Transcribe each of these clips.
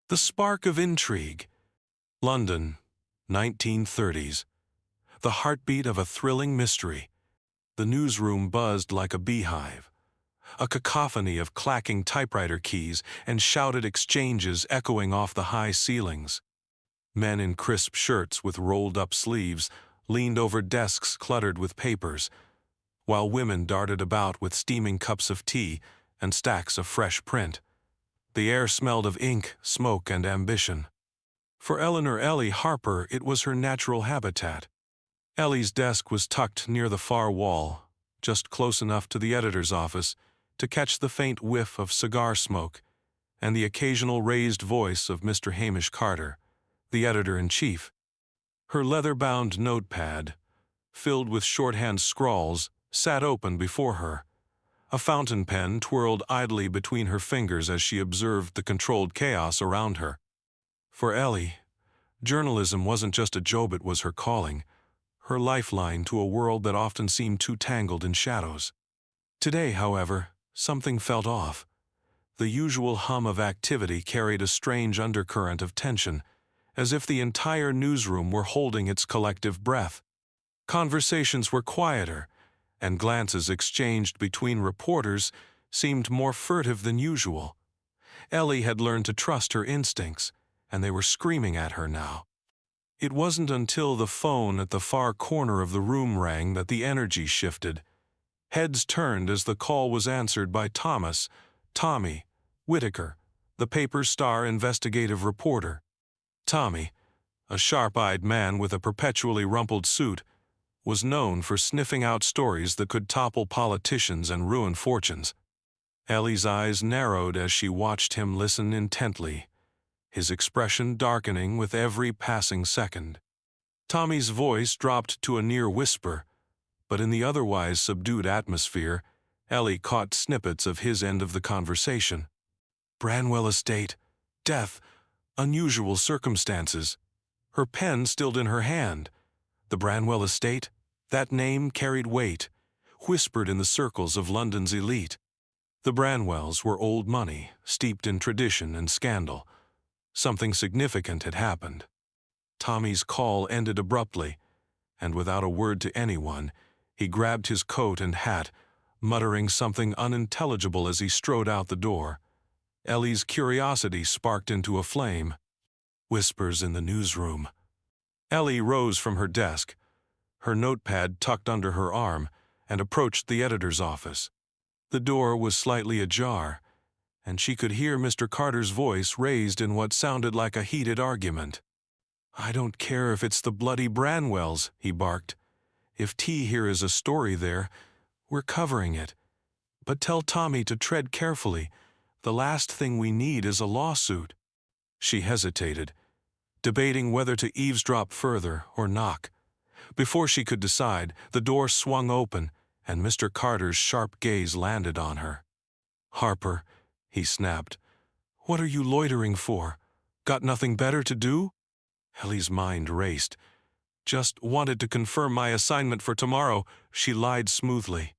The Spark of Intrigue. London, 1930s. The heartbeat of a thrilling mystery. The newsroom buzzed like a beehive. A cacophony of clacking typewriter keys and shouted exchanges echoing off the high ceilings. Men in crisp shirts with rolled-up sleeves leaned over desks cluttered with papers, while women darted about with steaming cups of tea and stacks of fresh print. The air smelled of ink, smoke, and ambition. For Eleanor Ellie Harper, it was her natural habitat. Ellie's desk was tucked near the far wall, just close enough to the editor's office to catch the faint whiff of cigar smoke and the occasional raised voice of Mr. Hamish Carter, the editor-in-chief. Her leather-bound notepad, filled with shorthand scrawls, sat open before her. A fountain pen twirled idly between her fingers as she observed the controlled chaos around her. For Ellie, journalism wasn't just a job, it was her calling, her lifeline to a world that often seemed too tangled in shadows. Today, however, something felt off. The usual hum of activity carried a strange undercurrent of tension, as if the entire newsroom were holding its collective breath. Conversations were quieter, and glances exchanged between reporters seemed more furtive than usual. Ellie had learned to trust her instincts, and they were screaming at her now. It wasn't until the phone at the far corner of the room rang that the energy shifted. Heads turned as the call was answered by Tommy Whitaker, the paper's star investigative reporter. Tommy, a sharp-eyed man with a perpetually rumpled suit, was known for sniffing out stories that could topple politicians and ruin fortunes. Ellie's eyes narrowed as she watched him listen intently, his expression darkening with every passing second. Tommy's voice dropped to a near whisper, but in the otherwise subdued atmosphere, Ellie caught snippets of his end of the conversation. Branwell Estate, death, unusual circumstances. Her pen stilled in her hand. The Branwell Estate, that name carried weight, whispered in the circles of London's elite. The Branwells were old money, steeped in tradition and scandal. Something significant had happened. Tommy's call ended abruptly, and without a word to anyone, he grabbed his coat and hat, muttering something unintelligible as he strode out the door. Ellie's curiosity sparked into a flame. Whispers in the newsroom. Ellie rose from her desk, her notepad tucked under her arm, and approached the editor's office. The door was slightly ajar, and she could hear Mr. Carter's voice raised in what sounded like a heated argument. "I don't care if it's the bloody Branwells," he barked. "If T here is a story there, we're covering it. But tell Tommy to tread carefully. The last thing we need is a lawsuit." She hesitated, debating whether to eavesdrop further or knock. Before she could decide, the door swung open, and Mr. Carter's sharp gaze landed on her. "Harper," he snapped, "what are you loitering for? Got nothing better to do?" Ellie's mind raced. "Just wanted to confirm my assignment for tomorrow," she lied smoothly.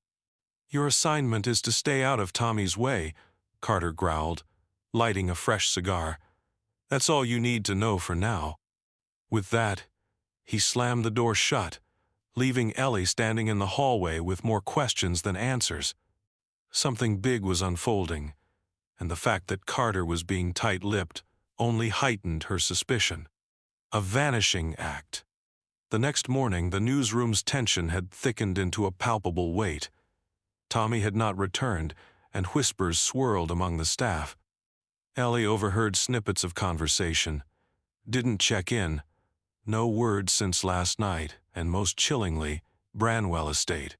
"Your assignment is to stay out of Tommy's way," Carter growled, lighting a fresh cigar. "That's all you need to know for now." With that, he slammed the door shut, leaving Ellie standing in the hallway with more questions than answers. Something big was unfolding, and the fact that Carter was being tight-lipped only heightened her suspicion. A vanishing act. The next morning, the newsroom's tension had thickened into a palpable weight. Tommy had not returned, and whispers swirled among the staff. Ellie overheard snippets of conversation. Didn't check in. No word since last night, and most chillingly, Branwell Estate.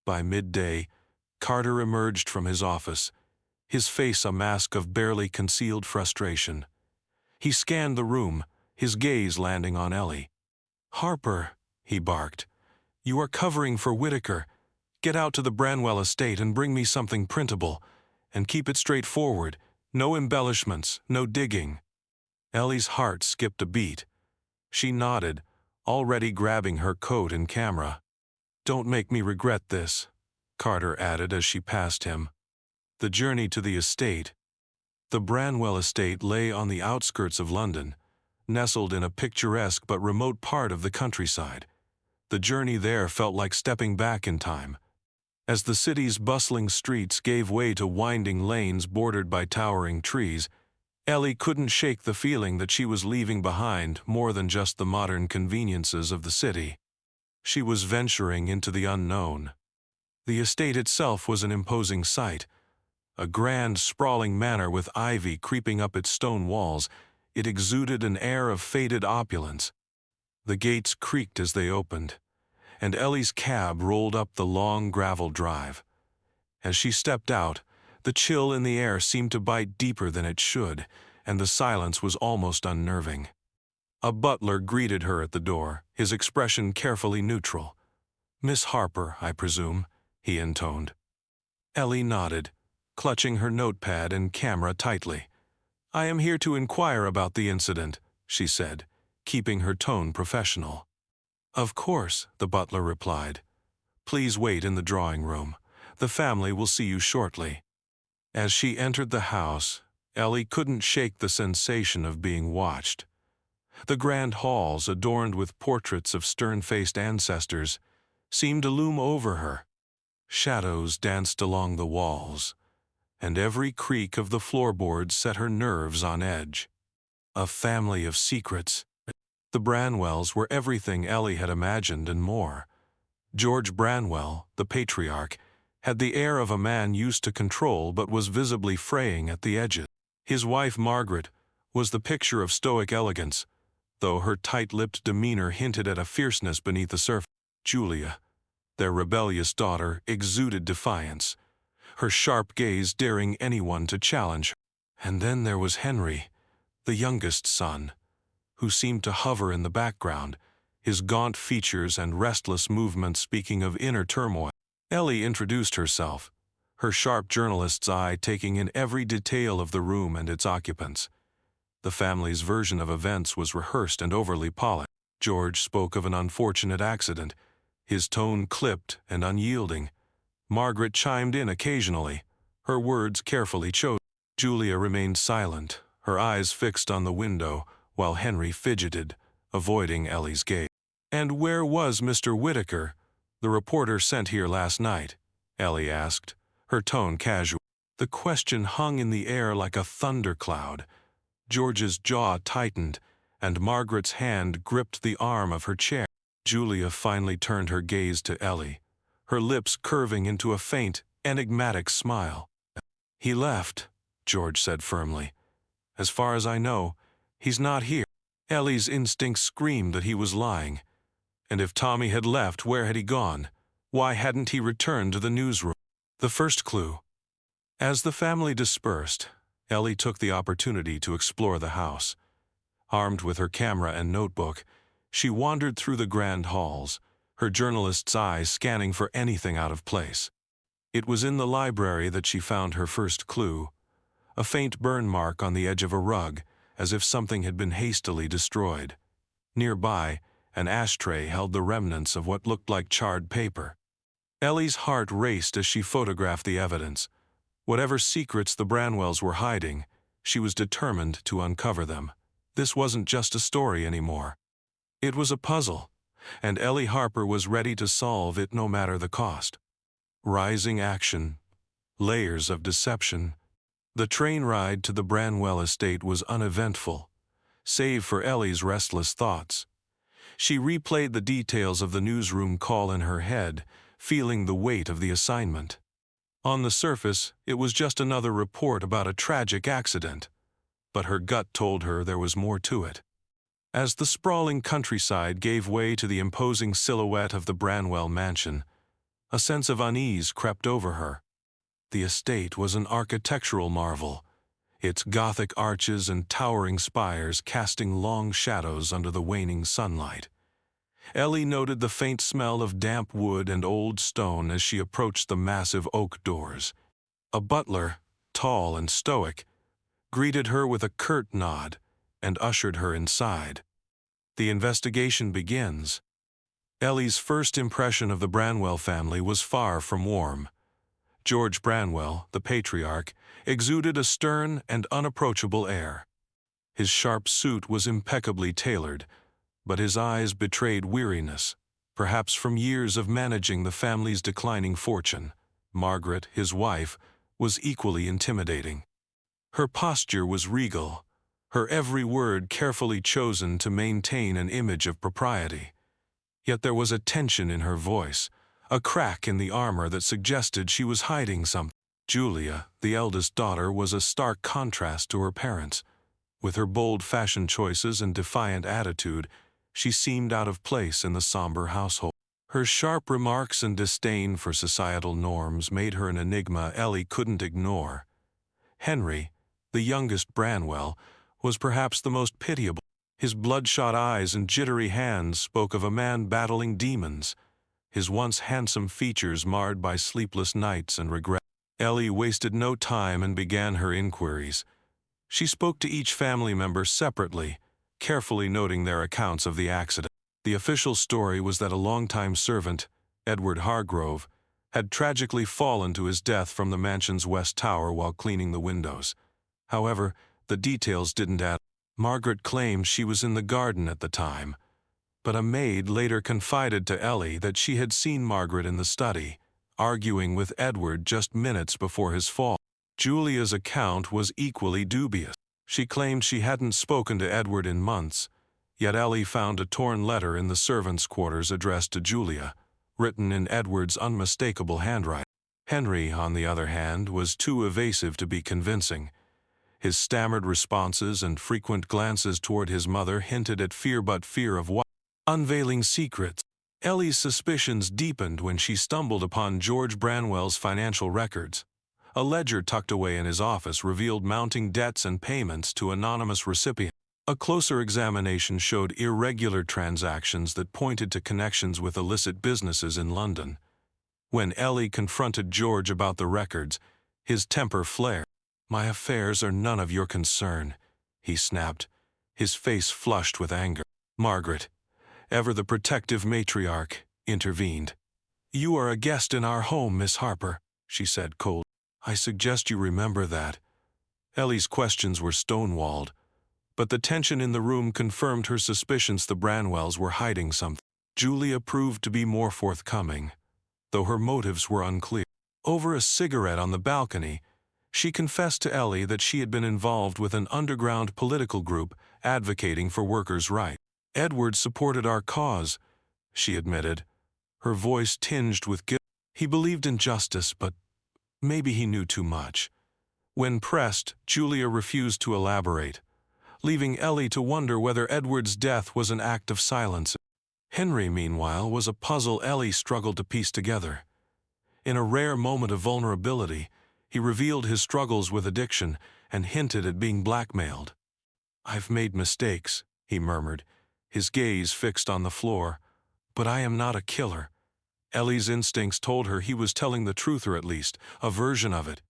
By midday, Carter emerged from his office, his face a mask of barely concealed frustration. He scanned the room, his gaze landing on Ellie. "Harper," he barked, "you are covering for Whitaker. Get out to the Branwell Estate and bring me something printable, and keep it straightforward. No embellishments, no digging." Ellie's heart skipped a beat. She nodded, already grabbing her coat and camera. "Don't make me regret this," Carter added as she passed him. The journey to the estate, The Branwell estate lay on the outskirts of London, nestled in a picturesque but remote part of the countryside. The journey there felt like stepping back in time. As the city's bustling streets gave way to winding lanes bordered by towering trees, Ellie couldn't shake the feeling that she was leaving behind more than just the modern conveniences of the city. She was venturing into the unknown. The estate itself was an imposing sight. A grand, sprawling manor with ivy creeping up its stone walls, it exuded an air of faded opulence. The gates creaked as they opened, and Ellie's cab rolled up the long gravel drive. As she stepped out, the chill in the air seemed to bite deeper than it should, and the silence was almost unnerving. A butler greeted her at the door, his expression carefully neutral. "Miss Harper, I presume," he intoned. Ellie nodded, clutching her notepad and camera tightly. "I am here to inquire about the incident," she said, keeping her tone professional. "Of course," the butler replied. "Please wait in the drawing room. The family will see you shortly." As she entered the house, Ellie couldn't shake the sensation of being watched. The grand halls, adorned with portraits of stern-faced ancestors, seemed to loom over her. Shadows danced along the walls, and every creak of the floorboards set her nerves on edge. A family of secrets. The Branwells were everything Ellie had imagined and more. George Branwell, the patriarch, had the air of a man used to control but was visibly fraying at the edges. His wife, Margaret, was the picture of stoic elegance, though her tight-lipped demeanor hinted at a fierceness beneath the surface. Julia, their rebellious daughter, exuded defiance, her sharp gaze daring anyone to challenge her. And then there was Henry, the youngest son, who seemed to hover in the background, his gaunt features and restless movements speaking of inner turmoil. Ellie introduced herself, her sharp journalist's eye taking in every detail of the room and its occupants. The family's version of events was rehearsed and overly polished. George spoke of an unfortunate accident, his tone clipped and unyielding. Margaret chimed in occasionally, her words carefully chosen. Julia remained silent, her eyes fixed on the window, while Henry fidgeted, avoiding Ellie's gaze. "And where was Mr. Whittaker, the reporter sent here last night?" Ellie asked, her tone casual. The question hung in the air like a thundercloud. George's jaw tightened, and Margaret's hand gripped the arm of her chair. Julia finally turned her gaze to Ellie, her lips curving into a faint, enigmatic smile. "He left," George said firmly. "As far as I know, he's not here." Ellie's instincts screamed that he was lying. And if Tommy had left, where had he gone? Why hadn't he returned to the newsroom? The first clue. As the family dispersed, Ellie took the opportunity to explore the house. Armed with her camera and notebook, she wandered through the grand halls, her journalist's eyes scanning for anything out of place. It was in the library that she found her first clue, a faint burn mark on the edge of a rug, as if something had been hastily destroyed. Nearby, an ashtray held the remnants of what looked like charred paper. Ellie's heart raced as she photographed the evidence. Whatever secrets the Branwells were hiding, she was determined to uncover them. This wasn't just a story anymore. It was a puzzle, and Ellie Harper was ready to solve it no matter the cost. Rising action, layers of deception. The train ride to the Branwell estate was uneventful, save for Ellie's restless thoughts. She replayed the details of the newsroom call in her head, feeling the weight of the assignment. On the surface, it was just another report about a tragic accident, but her gut told her there was more to it. As the sprawling countryside gave way to the imposing silhouette of the Branwell mansion, a sense of unease crept over her. The estate was an architectural marvel, its Gothic arches and towering spires casting long shadows under the waning sunlight. Ellie noted the faint smell of damp wood and old stone as she approached the massive oak doors. A butler, tall and stoic, greeted her with a curt nod and ushered her inside. The investigation begins. Ellie's first impression of the Branwell family was far from warm. George Branwell, the patriarch, exuded a stern and unapproachable air. His sharp suit was impeccably tailored, but his eyes betrayed weariness, perhaps from years of managing the family's declining fortune. Margaret, his wife, was equally intimidating. Her posture was regal, her every word carefully chosen to maintain an image of propriety. Yet there was a tension in her voice, a crack in the armor that suggested she was hiding something. Julia, the eldest daughter, was a stark contrast to her parents. With her bold fashion choices and defiant attitude, she seemed out of place in the somber household. Her sharp remarks and disdain for societal norms made her an enigma Ellie couldn't ignore. Henry, the youngest Branwell, was perhaps the most pitiable. His bloodshot eyes and jittery hands spoke of a man battling demons, his once handsome features marred by sleepless nights and regret. Ellie wasted no time and began her inquiries. She spoke to each family member separately, carefully noting their accounts of the accident. The official story was that a longtime servant, Edward Hargrove, had tragically fallen to his death from the mansion's west tower while cleaning the windows. However, the details didn't add up. Margaret claimed she was in the garden at the time, but a maid later confided to Ellie that she had seen Margaret in the study, arguing with Edward just minutes before his fall. Julia's account was equally dubious. She claimed she hadn't spoken to Edward in months, yet Ellie found a torn letter in the servants' quarters addressed to Julia, written in Edward's unmistakable handwriting. Henry, on the other hand, was too evasive to be convincing. His stammered responses and frequent glances toward his mother hinted at fear, but fear of what? Unveiling secrets. Ellie's suspicions deepened when she stumbled upon George Branwell's financial records. A ledger tucked away in his office revealed mounting debts and payments to anonymous recipients. A closer examination showed irregular transactions that pointed to connections with illicit businesses in London. When Ellie confronted George about the records, his temper flared. "My affairs are none of your concern," he snapped, his face flushed with anger. Margaret, ever the protective matriarch, intervened. "You are a guest in our home, Miss Harper," she said coldly. "I suggest you remember that." Ellie's questions were stonewalled, but the tension in the room confirmed her suspicions the Branwells were hiding something. Julia proved to be more forthcoming, though her motives were unclear. Over a cigarette on the balcony, she confessed to Ellie that she had been involved with an underground political group advocating for workers' rights. "Edward supported our cause," she admitted, her voice tinged with guilt. "He believed in justice, but maybe he knew too much." When pressed, Julia refused to elaborate, leaving Ellie to wonder whether Edward's death was an act of silence. Henry, meanwhile, was a puzzle Ellie struggled to piece together. In a rare moment of vulnerability, he revealed his struggles with addiction and hinted at being blackmailed. "I've made mistakes," he murmured, his gaze fixed on the floor, "but I am not a killer." Ellie's instincts told her he was telling the truth, or at least a version of it.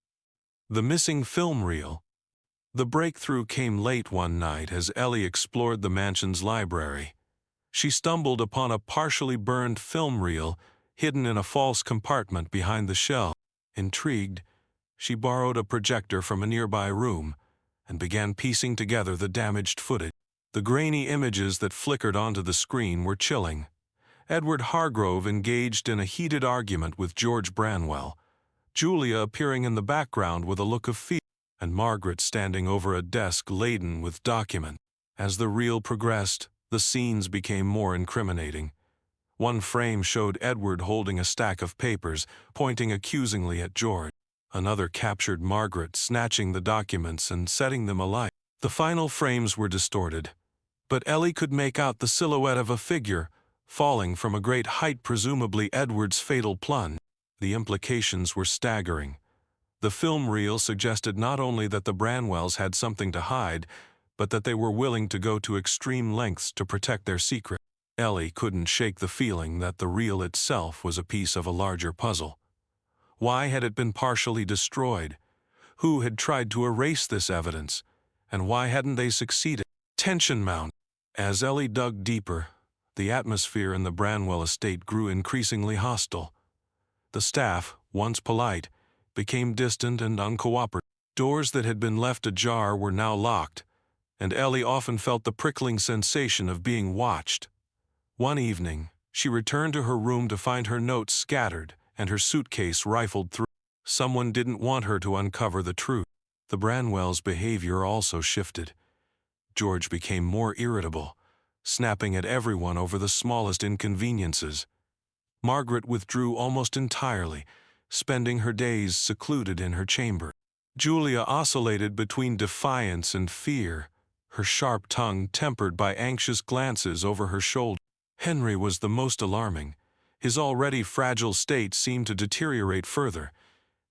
The missing film reel. The breakthrough came late one night as Ellie explored the mansion's library. She stumbled upon a partially burned film reel hidden in a false compartment behind the shelf. Intrigued, she borrowed a projector from a nearby room and began piecing together the damaged footage. The grainy images that flickered onto the screen were chilling. Edward Hargrove engaged in a heated argument with George Branwell, Julia appearing in the background with a look of fear, and Margaret standing over a desk laden with documents. As the reel progressed, the scenes became more incriminating. One frame showed Edward holding a stack of papers, pointing accusingly at George. Another captured Margaret snatching the documents and setting them alight. The final frames were distorted, but Ellie could make out the silhouette of a figure falling from a great height, presumably Edward's fatal plunge. The implications were staggering. The film reel suggested not only that the Branwells had something to hide, but that they were willing to go to extreme lengths to protect their secret. Ellie couldn't shake the feeling that the reel itself was a piece of a larger puzzle. Why had it been partially destroyed? Who had tried to erase this evidence? And why hadn't they succeeded? Tension mounted. As Ellie dug deeper, the atmosphere in the Branwell estate grew increasingly hostile. The staff, once polite, became distant and uncooperative. Doors that had been left ajar were now locked, and Ellie often felt the prickling sensation of being watched. One evening, she returned to her room to find her notes scattered and her suitcase rifled through. Someone didn't want her to uncover the truth. The Branwells' behavior also shifted. George became more irritable, snapping at everyone over the smallest inconveniences. Margaret withdrew almost entirely, spending her days secluded in her chamber. Julia oscillated between defiance and fear, her sharp tongue tempered by anxious glances over her shoulder. Henry was the most alarming. His already fragile state seemed to deteriorate further,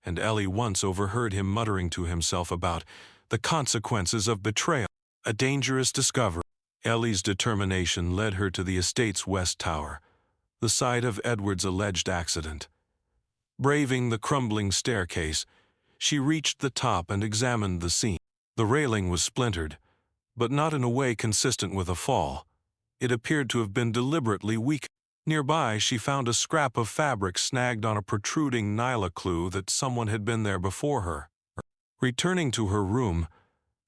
and Ellie once overheard him muttering to himself about the consequences of betrayal. A dangerous discovery. Ellie's determination led her to the estate's west tower, the site of Edward's alleged accident. Braving the crumbling staircase, she reached the top and examined the scene. The railing was splintered, but not in a way consistent with a fall. It appeared to have been deliberately weakened. Nearby, she found a scrap of fabric snagged on a protruding nyla clue that someone had been there before her. Returning to her room,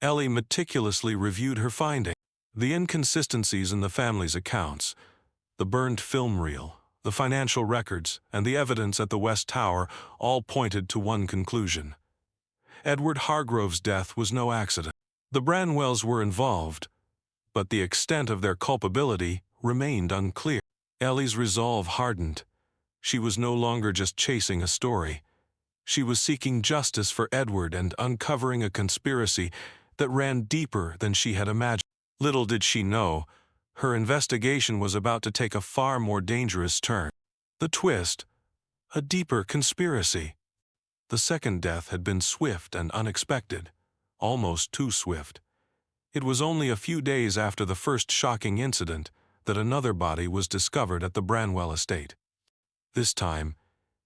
Ellie meticulously reviewed her findings. The inconsistencies in the family's accounts, the burned film reel, the financial records, and the evidence at the West Tower all pointed to one conclusion. Edward Hargrove's death was no accident. The Branwells were involved, but the extent of their culpability remained unclear. Ellie's resolve hardened. She was no longer just chasing a story. She was seeking justice for Edward and uncovering a conspiracy that ran deeper than she had imagined. Little did she know, her investigation was about to take a far more dangerous turn. The twist, a deeper conspiracy. The second death had been swift and unexpected, almost too swift. It was only a few days after the first shocking incident that another body was discovered at the Branwell estate. This time,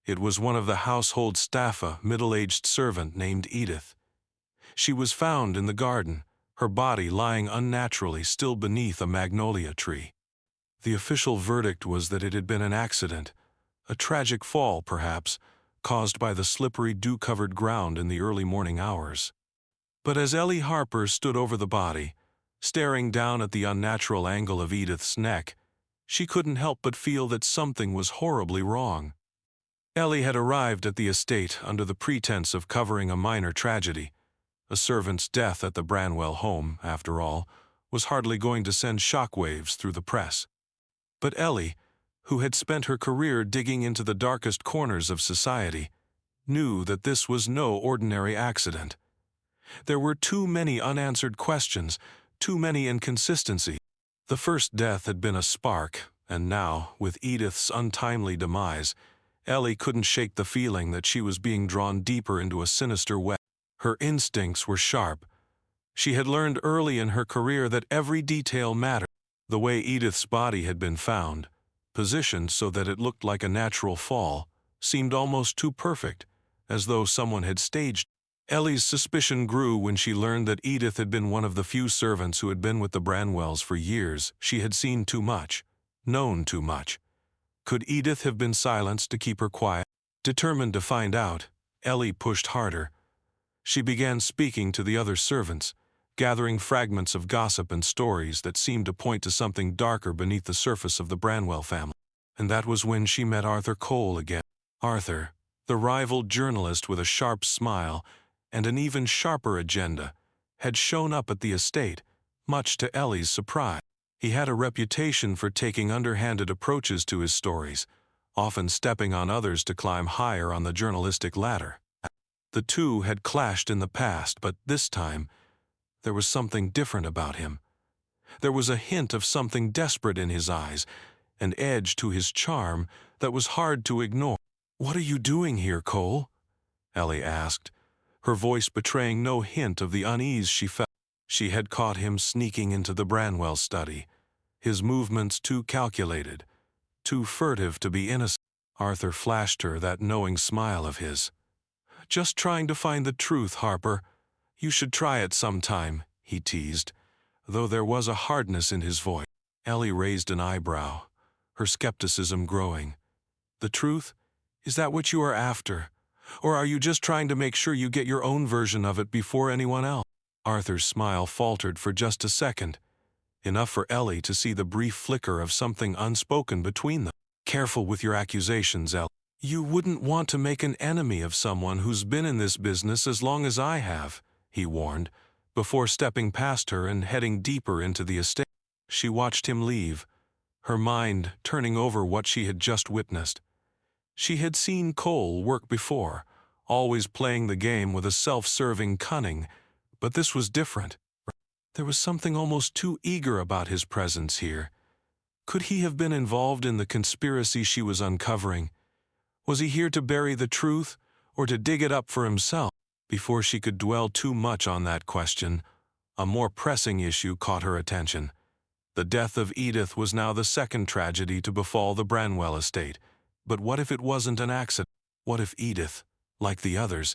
it was one of the household staff, a middle-aged servant named Edith. She was found in the garden, her body lying unnaturally still beneath a magnolia tree. The official verdict was that it had been an accident, a tragic fall, perhaps, caused by the slippery dew-covered ground in the early morning hours. But as Ellie Harper stood over the body, staring down at the unnatural angle of Edith's neck, she couldn't help but feel that something was horribly wrong. Ellie had arrived at the estate under the pretense of covering a minor tragedy. A servant's death at the Branwell home, after all, was hardly going to send shockwaves through the press. But Ellie, who had spent her career digging into the darkest corners of society, knew that this was no ordinary accident. There were too many unanswered questions, too many inconsistencies. The first death had been a spark, and now, with Edith's untimely demise, Ellie couldn't shake the feeling that she was being drawn deeper into a sinister web. Her instincts were sharp. She had learned early in her career that every detail mattered. The way Edith's body had been found, positioned so that it looked like a natural fall, seemed almost too perfect, as though someone had staged. Ellie's suspicion grew when she learned that Edith had been one of the few servants who had been with the Branwells for years. She had seen too much, known too much. Could Edith have been silenced to keep her quiet? Determined to find out, Ellie pushed harder. She began speaking to the other servants, gathering fragments of gossip and stories that seemed to point to something darker beneath the surface of the Branwell family. And that was when she met Arthur Cole again. Arthur, the rival journalist with a sharp smile and an even sharper agenda, had shown up at the estate, much to Ellie's surprise. He had a reputation for taking underhanded approaches to his stories, often stepping on others to climb higher on the journalistic ladder. The two had clashed in the past, but this time, there was something different about him. There was a hint of something desperate in his eyes, an edge to his charm that was hard to ignore. "What are you doing here, Cole?" Ellie asked, her voice betraying no hint of the unease she felt. She had caught him sneaking into the Branwell study, his movements too calculated, too furtive to be innocent. Arthur flashed her that knowing smile of his. "Just trying to find the truth, Harper. You should try it sometime," he teased, though there was a hardness in his voice. Ellie raised an eyebrow, her skepticism growing. "The truth? Is that what you are after? Or are you just trying to make sure you get your own version of it before anyone else? Arthur's smile faltered for just a second, enough for Ellie to see the brief flicker of something unspoken between them. Careful with your accusations, Ellie. You wouldn't want to make an enemy of someone who's been in this business as long as I have, he warned, before stepping past her and heading deeper into the estate. She watched him leave, her mind turning over what she had just witnessed. She had seen Cole work before, always playing the game with a self-serving cunning, but this was different. There was something almost too eager about his presence here. Could he have been involved in the conspiracy she was uncovering? Was he here to bury the truth, or to dig it up for himself? Before she could dwell too much on that question, a more pressing issue caught her attention. The death of Edith was now the second tragedy to befall the Branwell estate. But what if it wasn't an accident? What if Edith, like the others,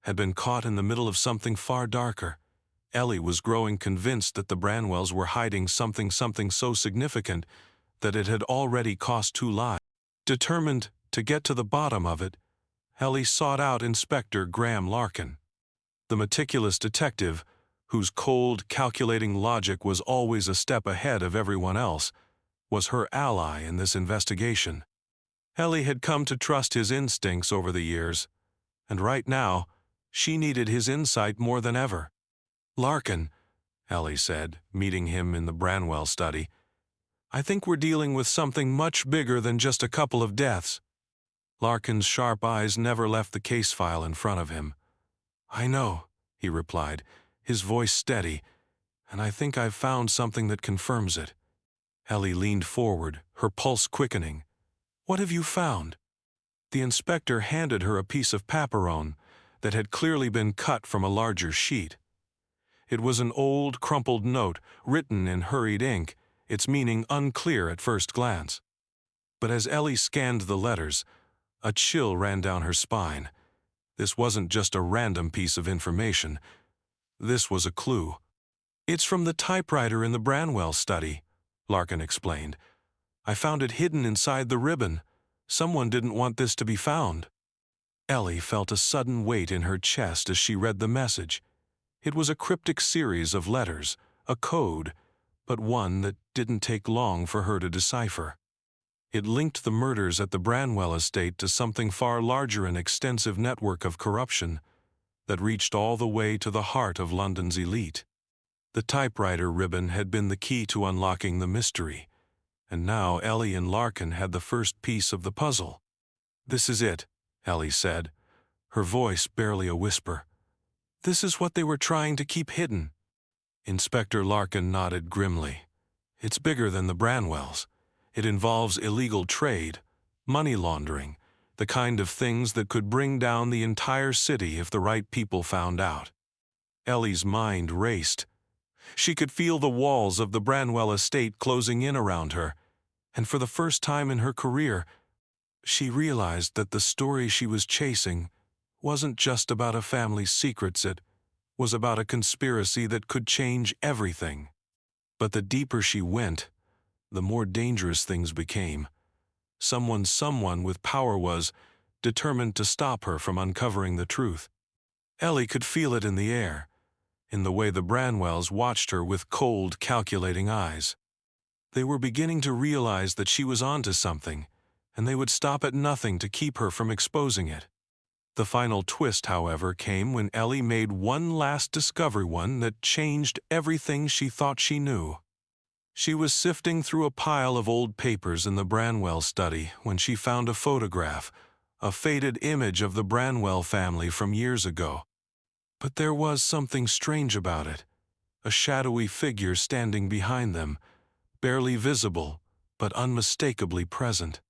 had been caught in the middle of something far darker? Ellie was growing convinced that the Branwells were hiding something so significant that it had already cost 2 lives. Determined to get to the bottom of it, Ellie sought out Inspector Graham Larkin. The meticulous detective, whose cold, calculating logic was always a step ahead of everyone else, was her ally in this investigation. Ellie had come to trust his instincts over the years, and right now, she needed his insight more than ever. "Larkin," Ellie said, meeting him in the Branwell study, "I think we're dealing with something much bigger than just a couple of deaths." Larkin's sharp eyes never left the case file in front of him. "I know," he replied, his voice steady, "and I think I've found something that confirms it." Ellie leaned forward, her pulse quickening. "What have you found?" The inspector handed her a piece of paperone that had clearly been cut from a larger sheet. It was an old, crumpled note, written in hurried ink, its meaning unclear at first glance. But as Ellie scanned the letters, a chill ran down her spine. This wasn't just a random piece of information. This was a clue. "It's from the typewriter in the Branwell study," Larkin explained. "I found it hidden inside the ribbon. Someone didn't want this to be found." Ellie felt a sudden weight in her chest as she read the message. It was a cryptic series of letters, a code, but one that didn't take long for her to decipher. It linked the murders at the Branwell estate to something far larger, an extensive network of corruption that reached all the way to the heart of London's elite. The typewriter ribbon had been the key to unlocking the mystery, and now Ellie and Larkin had the first piece of the puzzle. "This is it," Ellie said, her voice barely a whisper. "This is what they were trying to keep hidden." Inspector Larkin nodded grimly. "It's bigger than the Branwells. It involves illegal trade, money laundering, the kind of things that could bring down the entire city if the right people found out." Ellie's mind raced. She could feel the walls of the Branwell estate closing in around her, and for the first time in her career, she realized that the story she was chasing wasn't just about a family's secrets, it was about a conspiracy that could change everything. But the deeper she went, the more dangerous things became. Someone with power was determined to stop her from uncovering the truth. Ellie could feel it in the air, in the way the Branwells watched her with cold, calculating eyes. They were beginning to realize that she was onto something, and they would stop at nothing to keep her from exposing it. The final twist, however, came when Ellie made one last discovery, one that changed everything she thought she knew. She was sifting through a pile of old papers in the Branwell study when she found a photograph, a faded image of the Branwell family from years ago. But there was something strange about it, a shadowy figure standing behind them, barely visible, but unmistakably present.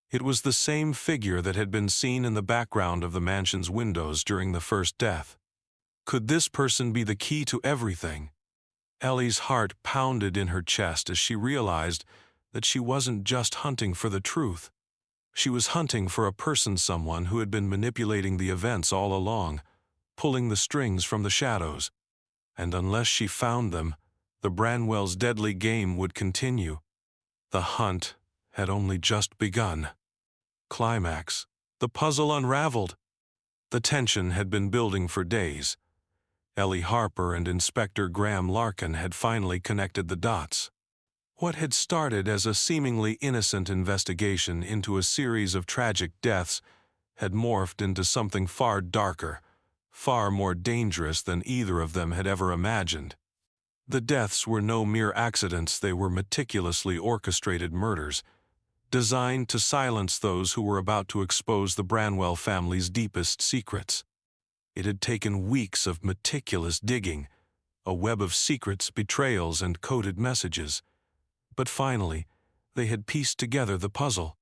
It was the same figure that had been seen in the background of the mansion's windows during the first death. Could this person be the key to everything? Ellie's heart pounded in her chest as she realized that she wasn't just hunting for the truth. She was hunting for a person, someone who had been manipulating the events all along, pulling the strings from the shadows. And unless she found them, the Branwells' deadly game would continue. The hunt had only just begun. Climax. The puzzle unraveled. The tension had been building for days. Ellie Harper and Inspector Graham Larkin had finally connected the dots. What had started as a seemingly innocent investigation into a series of tragic deaths had morphed into something far darker, far more dangerous than either of them had ever imagined. The deaths were no mere accidents, they were meticulously orchestrated murders, designed to silence those who were about to expose the Branwell family's deepest secrets. It had taken weeks of meticulous digging, a web of secrets, betrayals, and coded messages. But finally, they had pieced together the puzzle.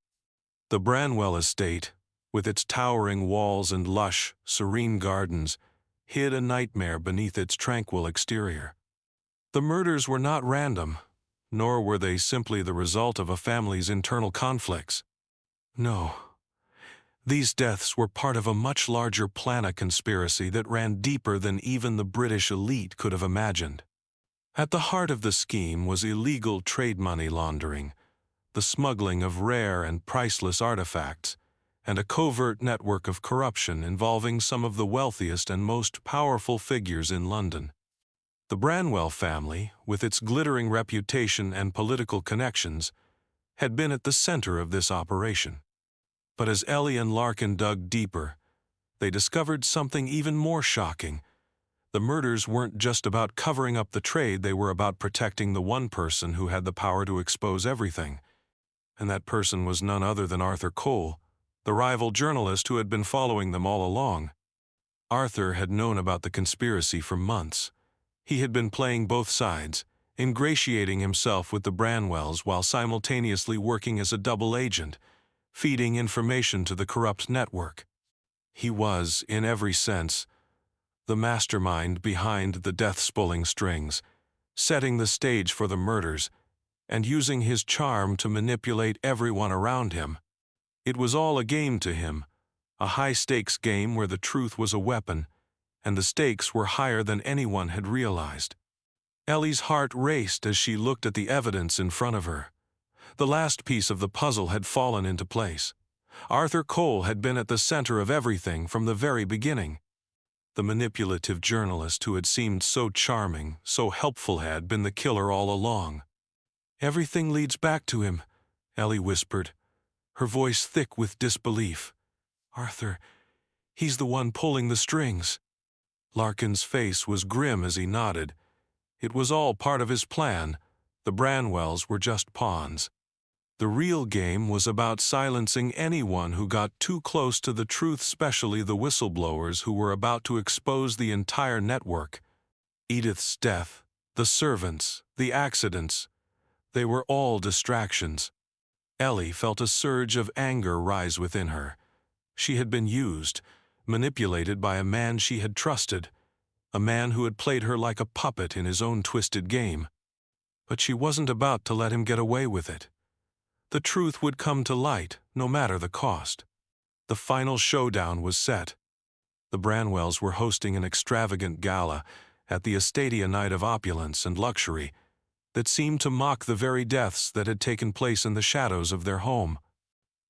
The Branwell estate, with its towering walls and lush, serene gardens, hid a nightmare beneath its tranquil exterior. The murders were not random, nor were they simply the result of a family's internal conflicts. No. These deaths were part of a much larger plan, a conspiracy that ran deeper than even the British elite could have imagined. At the heart of the scheme was illegal trade money laundering, the smuggling of rare and priceless artifacts, and a covert network of corruption involving some of the wealthiest and most powerful figures in London. The Branwell family, with its glittering reputation and political connections, had been at the center of this operation. But as Ellie and Larkin dug deeper, they discovered something even more shocking. The murders weren't just about covering up the trade, they were about protecting the one person who had the power to expose everything. And that person was none other than Arthur Cole, the rival journalist who had been following them all along. Arthur had known about the conspiracy for months. He had been playing both sides, ingratiating himself with the Branwells while simultaneously working as a double agent, feeding information to the corrupt network. He was, in every sense, the mastermind behind the death-spulling strings, setting the stage for the murders, and using his charm to manipulate everyone around him. It was all a game to him, a high-stakes game where the truth was a weapon, and the stakes were higher than anyone had realized. Ellie's heart raced as she looked at the evidence in front of her. The last piece of the puzzle had fallen into place. Arthur Cole had been at the center of everything from the very beginning. The manipulative journalist who had seemed so charming, so helpful, had been the killer all along. "Everything leads back to him," Ellie whispered, her voice thick with disbelief. "Arthur, he's the one pulling the strings." Larkin's face was grim as he nodded. It was all part of his plan. The Branwells were just pawns. The real game was about silencing anyone who got too close to the truth, especially the whistleblowers who were about to expose the entire network. Edith's death, the servants, the accidents, they were all distractions. Ellie felt a surge of anger rise within her. She had been used, manipulated by a man she had trusted, a man who had played her like a puppet in his own twisted game. But she wasn't about to let him get away with it. The truth would come to light, no matter the cost. The final showdown was set. The Branwells were hosting an extravagant gala at the estate, a night of opulence and luxury that seemed to mock the very deaths that had taken place in the shadows of their home.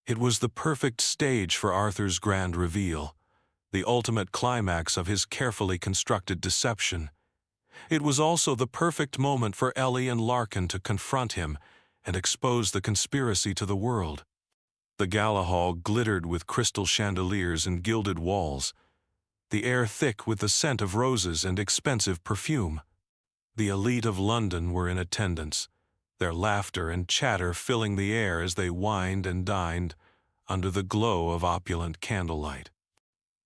It was the perfect stage for Arthur's grand reveal, the ultimate climax of his carefully constructed deception. It was also the perfect moment for Ellie and Larkin to confront him and expose the conspiracy to the world. The gala hall glittered with crystal chandeliers and gilded walls, the air thick with the scent of roses and expensive perfume. The elite of London were in attendance, their laughter and chatter filling the air as they wined and dined under the glow of opulent candlelight.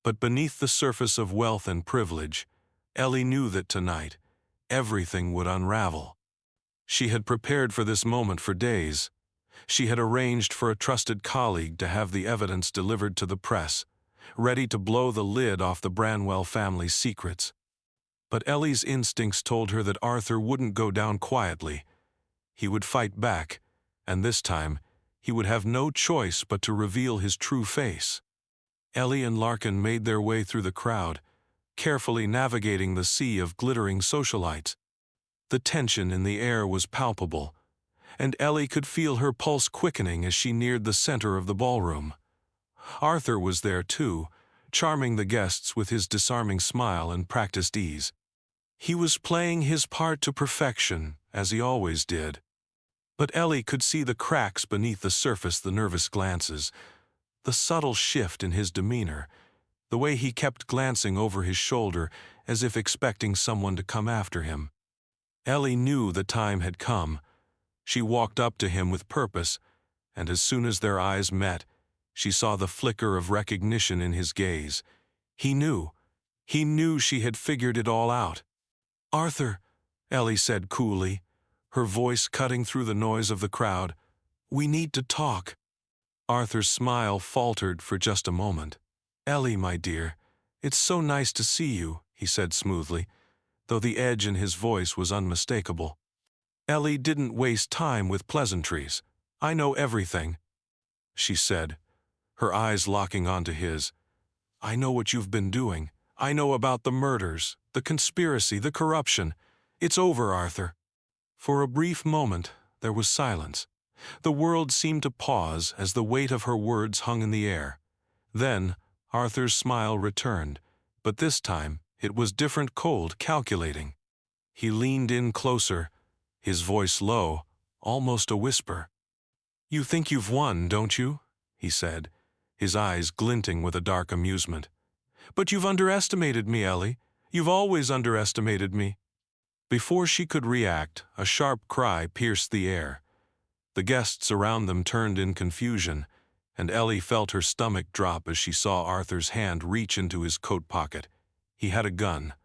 But beneath the surface of wealth and privilege, Ellie knew that tonight everything would unravel. She had prepared for this moment for days. She had arranged for a trusted colleague to have the evidence delivered to the press, ready to blow the lid off the Branwell family's secrets. But Ellie's instincts told her that Arthur wouldn't go down quietly. He would fight back, and this time he would have no choice but to reveal his true face. Ellie and Larkin made their way through the crowd, carefully navigating the sea of glittering socialites. The tension in the air was palpable, and Ellie could feel her pulse quickening as she neared the center of the ballroom. Arthur was there too, charming the guests with his disarming smile and practiced ease. He was playing his part to perfection, as he always did. But Ellie could see the cracks beneath the surface, the nervous glances, the subtle shift in his demeanor, the way he kept glancing over his shoulder as if expecting someone to come after him. Ellie knew the time had come. She walked up to him with purpose, and as soon as their eyes met, she saw the flicker of recognition in his gaze. He knew she had figured it all out. "Arthur," Ellie said coolly, her voice cutting through the noise of the crowd, "we need to talk." Arthur's smile faltered for just a moment. "Ellie, my dear, it's so nice to see you," he said smoothly, though the edge in his voice was unmistakable. Ellie didn't waste time with pleasantries. "I know everything," she said, her eyes locking onto his. "I know what you've been doing. I know about the murders, the conspiracy, the corruption. It's over, Arthur." For a brief moment, there was silence. The world seemed to pause as the weight of her words hung in the air. Then, Arthur's smile returned, but this time, it was different, cold, calculating. He leaned in closer, his voice low, almost a whisper. "You think you've won, don't you?" he said, his eyes glinting with a dark amusement. "But you've underestimated me, Ellie. You've always underestimated me." Before she could react, a sharp cry pierced the air. The guests around them turned in confusion, and Ellie felt her stomach drop as she saw Arthur's hand reach into his coat pocket. He had a gun.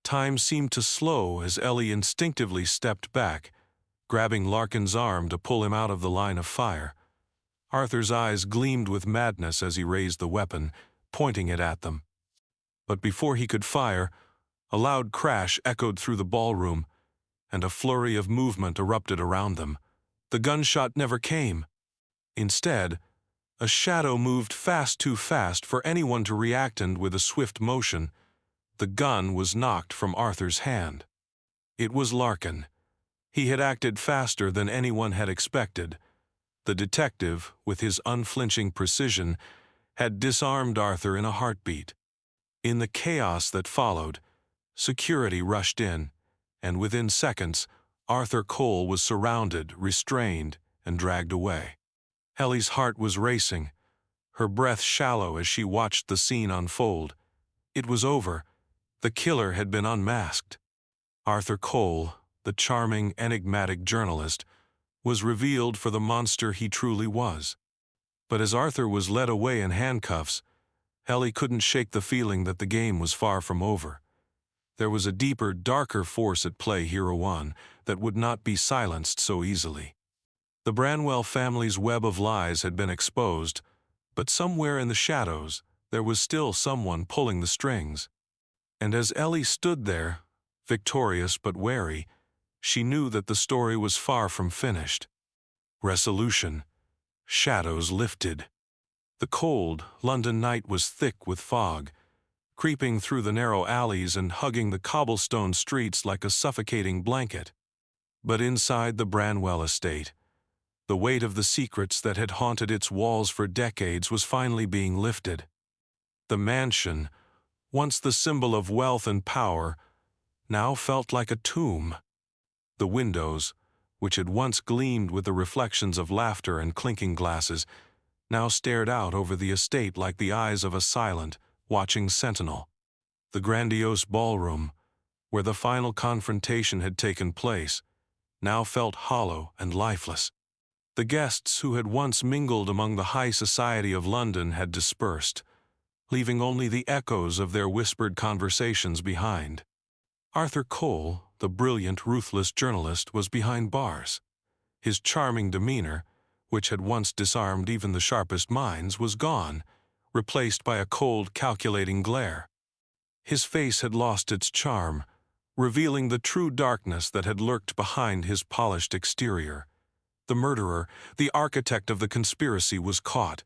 Time seemed to slow as Ellie instinctively stepped back, grabbing Larkin's arm to pull him out of the line of fire. Arthur's eyes gleamed with madness as he raised the weapon, pointing it at them. But before he could fire, a loud crash echoed through the ballroom, and a flurry of movement erupted around them. The gunshot never came. Instead, a shadow moved too fast for anyone to react, and with a swift motion, the gun was knocked from Arthur's hand. It was Larkin. He had acted faster than anyone had expected. The detective, with his unflinching precision, had disarmed Arthur in a heartbeat. In the chaos that followed, security rushed in, and within seconds, Arthur Cole was surrounded, restrained, and dragged away. Ellie's heart was racing, her breath shallow as she watched the scene unfold. It was over. The killer had been unmasked. Arthur Cole, the charming, enigmatic journalist, was revealed for the monster he truly was. But as Arthur was led away in handcuffs, Ellie couldn't shake the feeling that the game was far from over. There was a deeper, darker force at play, Hero One, that would not be silenced so easily. The Branwell family's web of lies had been exposed, but somewhere in the shadows, there was still someone pulling the strings. And as Ellie stood there, victorious but wary, she knew that the story was far from finished. Resolution. Shadows lifted. The cold, London night was thick with fog, creeping through the narrow alleys and hugging the cobblestone streets like a suffocating blanket. But inside the Branwell estate, the weight of the secrets that had haunted its walls for decades was finally being lifted. The mansion, once the symbol of wealth and power, now felt like a tomb. The windows, which had once gleamed with the reflections of laughter and clinking glasses, now stared out over the estate like the eyes of a silent, watching sentinel. The grandiose ballroom, where the final confrontation had taken place, now felt hollow and lifeless. The guests who had once mingled among the high society of London had dispersed, leaving only the echoes of their whispered conversations behind. Arthur Cole, the brilliant, ruthless journalist, was behind bars. His charming demeanor, which had once disarmed even the sharpest minds, was gone, replaced by a cold, calculating glare. His face had lost its charm, revealing the true darkness that had lurked behind his polished exterior. The murderer, the architect of the conspiracy, was caught.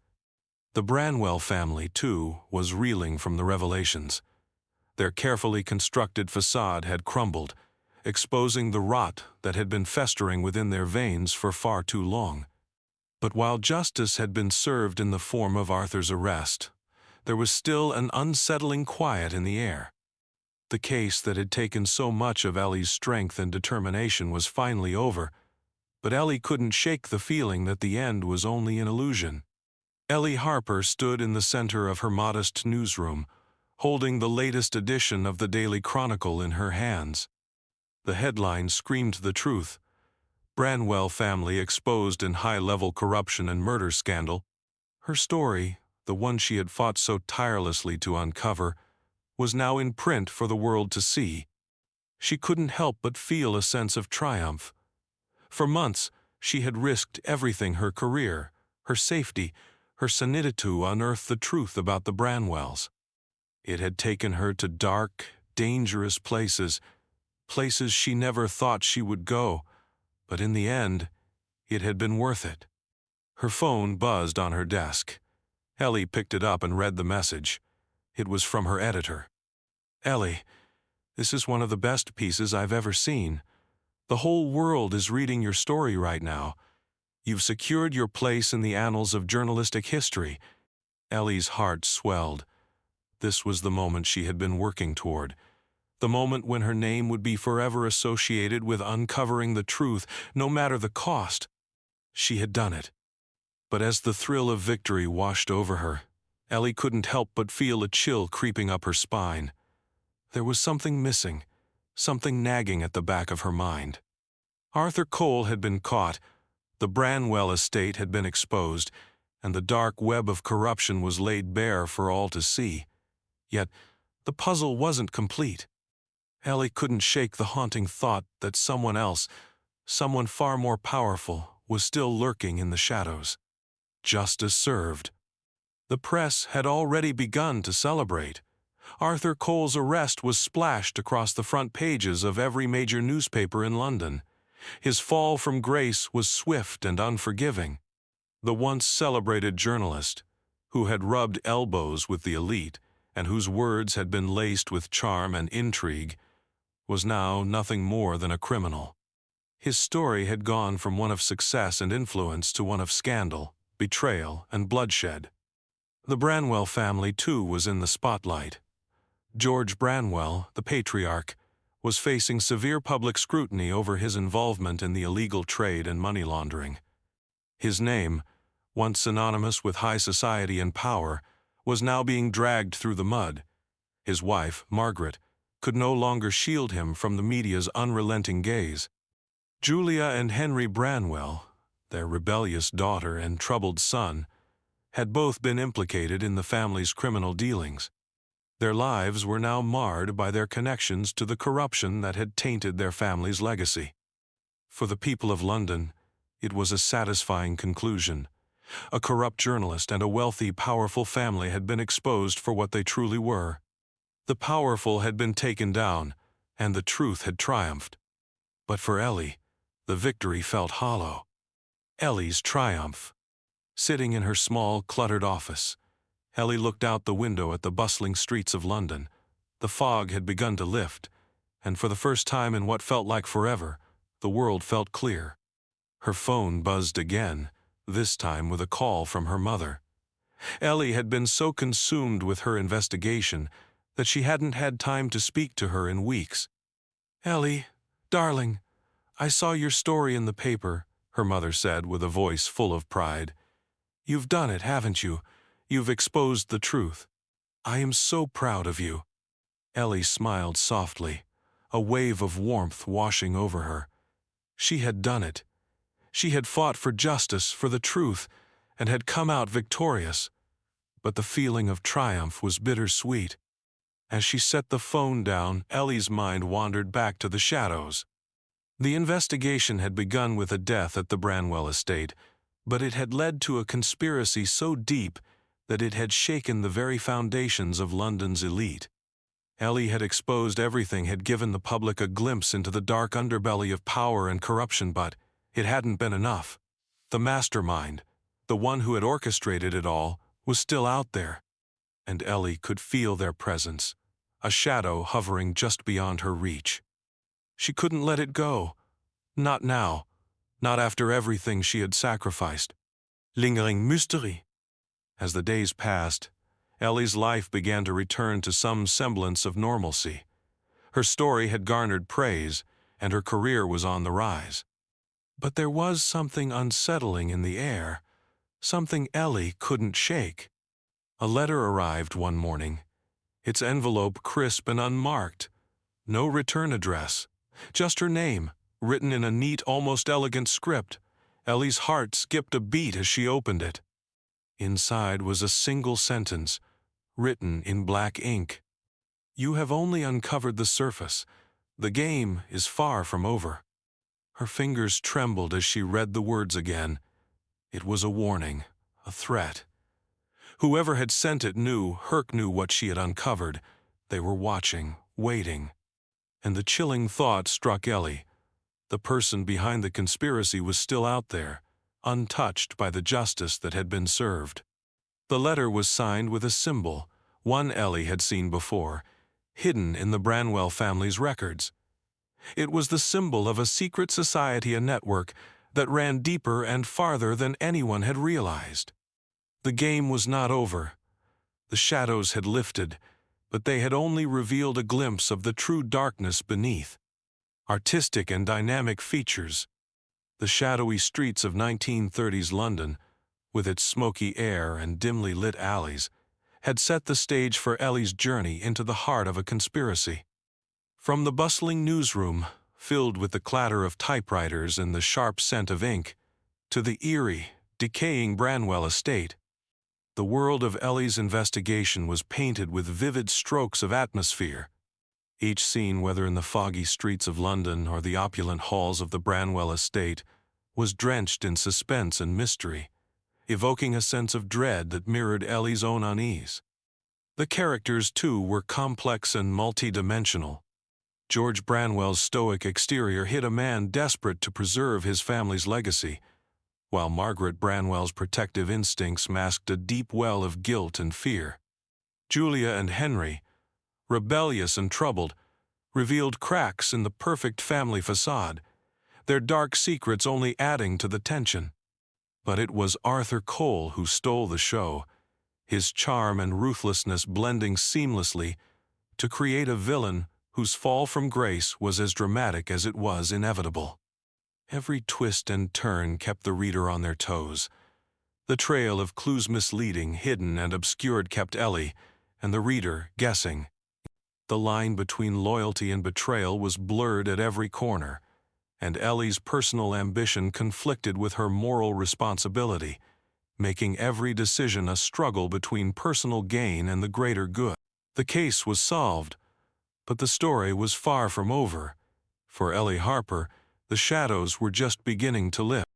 The Branwell family, too, was reeling from the revelations. Their carefully constructed facade had crumbled, exposing the rot that had been festering within their veins for far too long. But while justice had been served in the form of Arthur's arrest, there was still an unsettling quiet in the air. The case that had taken so much of Ellie's strength and determination was finally over, but Ellie couldn't shake the feeling that the end was only an illusion. Ellie Harper stood in the center of her modest newsroom, holding the latest edition of the Daily Chronicle in her hands. The headline screamed the truth. Branwell family exposed in high-level corruption and murder scandal. Her story, the one she had fought so tirelessly to uncover, was now in print for the world to see. She couldn't help but feel a sense of triumph. For months, she had risked everything: her career, her safety, her sanity to unearth the truth about the Branwells. It had taken her to dark, dangerous places she never thought she would go, but in the end, it had been worth it. Her phone buzzed on her desk. Ellie picked it up and read the message. It was from her editor. "Ellie, this is one of the best pieces I've ever seen. The whole world is reading your story right now. You've secured your place in the annals of journalistic history." Ellie's heart swelled. This was the moment she had been working toward. The moment when her name would be forever associated with uncovering the truth, no matter the cost. She had done it. But as the thrill of victory washed over her, Ellie couldn't help but feel a chill creeping up her spine. There was something missing, something nagging at the back of her mind. Arthur Cole had been caught, the Branwell estate had been exposed, and the dark web of corruption was laid bare for all to see. Yet, the puzzle wasn't complete. Ellie couldn't shake the haunting thought that someone else, someone far more powerful, was still lurking in the shadows. Justice served. The press had already begun to celebrate. Arthur Cole's arrest was splashed across the front pages of every major newspaper in London. His fall from grace was swift and unforgiving. The once celebrated journalist, who had rubbed elbows with the elite and whose words had been laced with charm and intrigue, was now nothing more than a criminal. His story had gone from one of success and influence to one of scandal, betrayal, and bloodshed. The Branwell family, too, was in the spotlight. George Branwell, the patriarch, was facing severe public scrutiny over his involvement in the illegal trade and money laundering. His name, once synonymous with high society and power, was now being dragged through the mud. His wife, Margaret, could no longer shield him from the media's unrelenting gaze. Julia and Henry Branwell, their rebellious daughter and troubled son, had both been implicated in the family's criminal dealings. Their lives were now marred by their connections to the corruption that had tainted their family's legacy. For the people of London, it was a satisfying conclusion. A corrupt journalist and a wealthy, powerful family had been exposed for what they truly were. The powerful had been taken down, and the truth had triumphed. But for Ellie, the victory felt hollow. Ellie's triumph. Sitting in her small, cluttered office, Ellie looked out the window at the bustling streets of London. The fog had begun to lift, and for the first time in what felt like forever, the world felt clear. Her phone buzzed again, this time with a call from her mother. Ellie had been so consumed with her investigation that she hadn't had time to speak to her in weeks. "Ellie, darling, I saw your story in the paper," her mother said with a voice full of pride. "You've done it, haven't you? You've exposed the truth. I am so proud of you." Ellie smiled softly, a wave of warmth washing over her. She had done it. She had fought for justice, for the truth, and had come out victorious. But the feeling of triumph was bittersweet. As she set the phone down, Ellie's mind wandered back to the shadows. The investigation had begun with a death at the Branwell estate, but it had led to a conspiracy so deep that it had shaken the very foundations of London's elite. Ellie had exposed everything, had given the public a glimpse into the dark underbelly of power and corruption, but it hadn't been enough. The mastermind, the one who had orchestrated it all, was still out there. And Ellie could feel their presence, a shadow hovering just beyond her reach. She couldn't let it go. Not now. Not after everything she had sacrificed. Lingering mystery. As the days passed, Ellie's life began to return to some semblance of normalcy. Her story had garnered praise, and her career was on the rise. But there was something unsettling in the air, something Ellie couldn't shake. A letter arrived one morning, its envelope crisp and unmarked. No return address, just her name, written in a neat, almost elegant script. Ellie's heart skipped a beat as she opened it. Inside was a single sentence, written in black ink. "You have only uncovered the surface. The game is far from over." Her fingers trembled as she read the words again. It was a warning, a threat. Whoever had sent it knew, Herc knew what she had uncovered. They were watching, waiting. And the chilling thought struck Ellie. The person behind the conspiracy was still out there, untouched by the justice that had been served. The letter was signed with a symbol, one Ellie had seen before, hidden in the Branwell family's records. It was the symbol of a secret society, a network that ran deeper and farther than anyone had realized. The game was not over. The shadows had lifted, but they had only revealed a glimpse of the true darkness beneath. Artistic and dynamic features. The shadowy streets of 1930s London, with its smoky air and dimly lit alleys, had set the stage for Ellie's journey into the heart of a conspiracy. From the bustling newsroom, filled with the clatter of typewriters and the sharp scent of ink, to the eerie, decaying Branwell estate, the world of Ellie's investigation was painted with vivid strokes of atmosphere. Each scene, whether in the foggy streets of London or the opulent halls of the Branwell estate, was drenched in suspense and mystery, evoking a sense of dread that mirrored Ellie's own unease. The characters, too, were complex and multi-dimensional. George Branwell's stoic exterior hid a man desperate to preserve his family's legacy, while Margaret Branwell's protective instincts masked a deep well of guilt and fear. Julia and Henry, rebellious and troubled, revealed cracks in the perfect family facade, their dark secrets only adding to the tension. But it was Arthur Cole who stole the show, his charm and ruthlessness blending seamlessly to create a villain whose fall from grace was as dramatic as it was inevitable. Every twist and turn kept the reader on their toes. The trail of clues misleading, hidden, and obscured kept Ellie and the reader guessing. The line between loyalty and betrayal was blurred at every corner, and Ellie's personal ambition conflicted with her moral responsibility, making every decision a struggle between personal gain and the greater good. The case was solved, but the story was far from over. For Ellie Harper, the shadows were just beginning to lift.